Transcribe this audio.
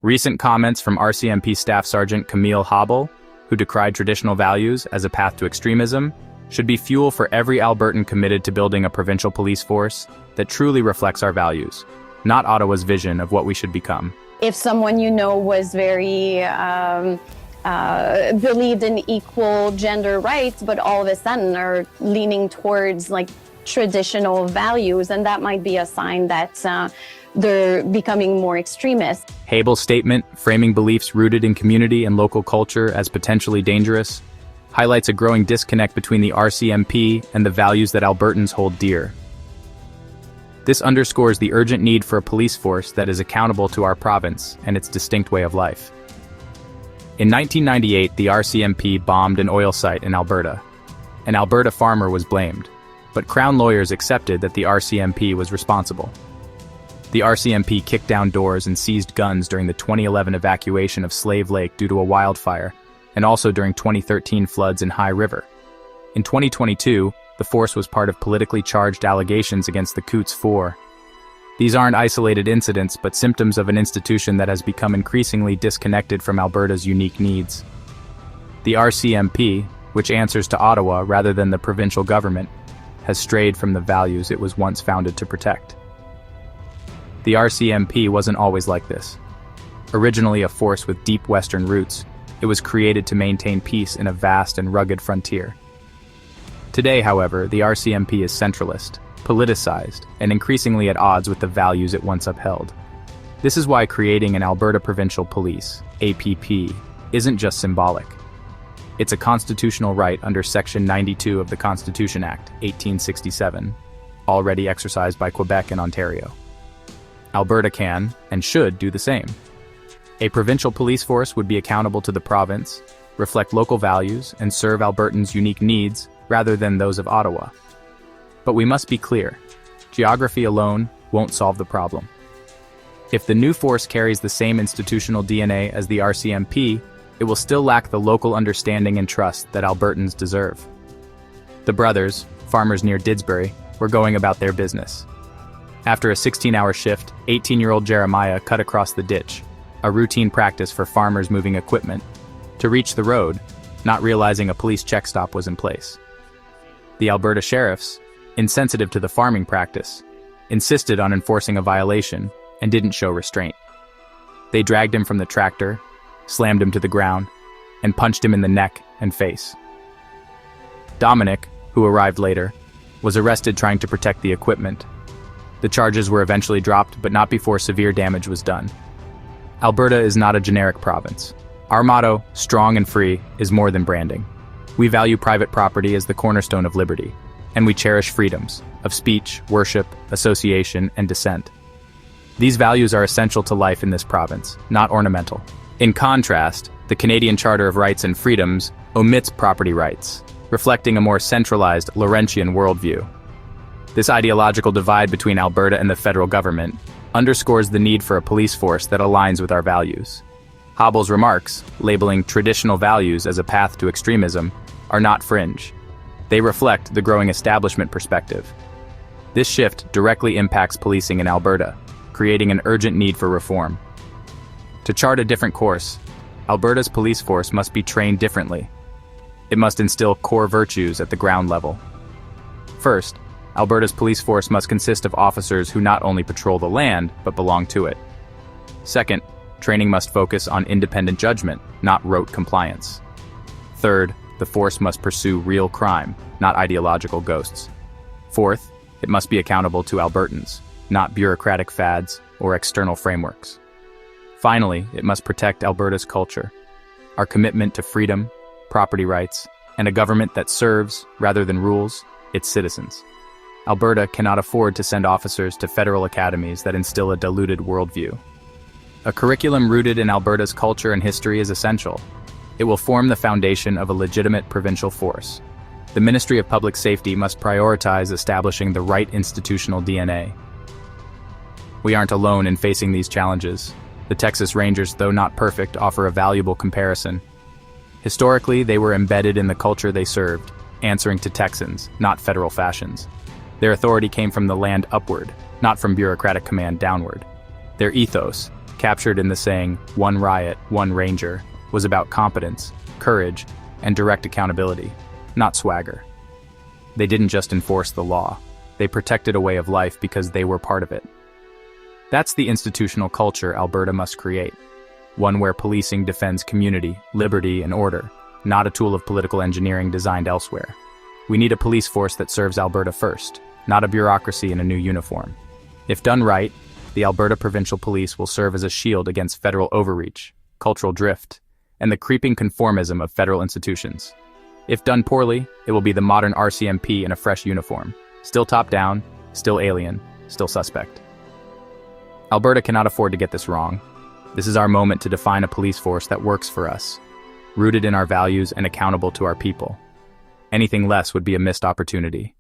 Recent comments from RCMP Staff Sergeant Camille Habel, who decried traditional values as a path to extremism, should be fuel for every Albertan committed to building a provincial police force that truly reflects our values, not Ottawa's vision of what we should become. If someone you know was very believed in equal gender rights, but all of a sudden are leaning towards like traditional values, and that might be a sign that they're becoming more extremist. Habel's statement, framing beliefs rooted in community and local culture as potentially dangerous, highlights a growing disconnect between the RCMP and the values that Albertans hold dear. This underscores the urgent need for a police force that is accountable to our province and its distinct way of life. In 1998, the RCMP bombed an oil site in Alberta. An Alberta farmer was blamed, but Crown lawyers accepted that the RCMP was responsible. The RCMP kicked down doors and seized guns during the 2011 evacuation of Slave Lake due to a wildfire, and also during 2013 floods in High River. In 2022, the force was part of politically charged allegations against the Coots 4. These aren't isolated incidents, but symptoms of an institution that has become increasingly disconnected from Alberta's unique needs. The RCMP, which answers to Ottawa rather than the provincial government, has strayed from the values it was once founded to protect. The RCMP wasn't always like this. Originally a force with deep Western roots, it was created to maintain peace in a vast and rugged frontier. Today, however, the RCMP is centralist, politicized, and increasingly at odds with the values it once upheld. This is why creating an Alberta Provincial Police, APP, isn't just symbolic. It's a constitutional right under Section 92 of the Constitution Act, 1867, already exercised by Quebec and Ontario. Alberta can, and should, do the same. A provincial police force would be accountable to the province, reflect local values, and serve Albertans' unique needs rather than those of Ottawa. But we must be clear, geography alone won't solve the problem. If the new force carries the same institutional DNA as the RCMP, it will still lack the local understanding and trust that Albertans deserve. The brothers, farmers near Didsbury, were going about their business. After a 16-hour shift, 18-year-old Jeremiah cut across the ditch, a routine practice for farmers moving equipment, to reach the road, not realizing a police check stop was in place. The Alberta sheriffs, insensitive to the farming practice, insisted on enforcing a violation and didn't show restraint. They dragged him from the tractor, slammed him to the ground, and punched him in the neck and face. Dominic, who arrived later, was arrested trying to protect the equipment. The charges were eventually dropped, but not before severe damage was done. Alberta is not a generic province. Our motto, strong and free, is more than branding. We value private property as the cornerstone of liberty, and we cherish freedoms of speech, worship, association, and dissent. These values are essential to life in this province, not ornamental. In contrast, the Canadian Charter of Rights and Freedoms omits property rights, reflecting a more centralized Laurentian worldview. This ideological divide between Alberta and the federal government underscores the need for a police force that aligns with our values. Habel's remarks, labeling traditional values as a path to extremism, are not fringe. They reflect the growing establishment perspective. This shift directly impacts policing in Alberta, creating an urgent need for reform. To chart a different course, Alberta's police force must be trained differently. It must instill core virtues at the ground level. First, Alberta's police force must consist of officers who not only patrol the land, but belong to it. Second, training must focus on independent judgment, not rote compliance. Third, the force must pursue real crime, not ideological ghosts. Fourth, it must be accountable to Albertans, not bureaucratic fads or external frameworks. Finally, it must protect Alberta's culture, our commitment to freedom, property rights, and a government that serves, rather than rules, its citizens. Alberta cannot afford to send officers to federal academies that instill a diluted worldview. A curriculum rooted in Alberta's culture and history is essential. It will form the foundation of a legitimate provincial force. The Ministry of Public Safety must prioritize establishing the right institutional DNA. We aren't alone in facing these challenges. The Texas Rangers, though not perfect, offer a valuable comparison. Historically, they were embedded in the culture they served, answering to Texans, not federal fashions. Their authority came from the land upward, not from bureaucratic command downward. Their ethos, captured in the saying, "One riot, one ranger," was about competence, courage, and direct accountability, not swagger. They didn't just enforce the law, they protected a way of life because they were part of it. That's the institutional culture Alberta must create, one where policing defends community, liberty, and order, not a tool of political engineering designed elsewhere. We need a police force that serves Alberta first, not a bureaucracy in a new uniform. If done right, the Alberta Provincial Police will serve as a shield against federal overreach, cultural drift, and the creeping conformism of federal institutions. If done poorly, it will be the modern RCMP in a fresh uniform, still top-down, still alien, still suspect. Alberta cannot afford to get this wrong. This is our moment to define a police force that works for us, rooted in our values and accountable to our people. Anything less would be a missed opportunity.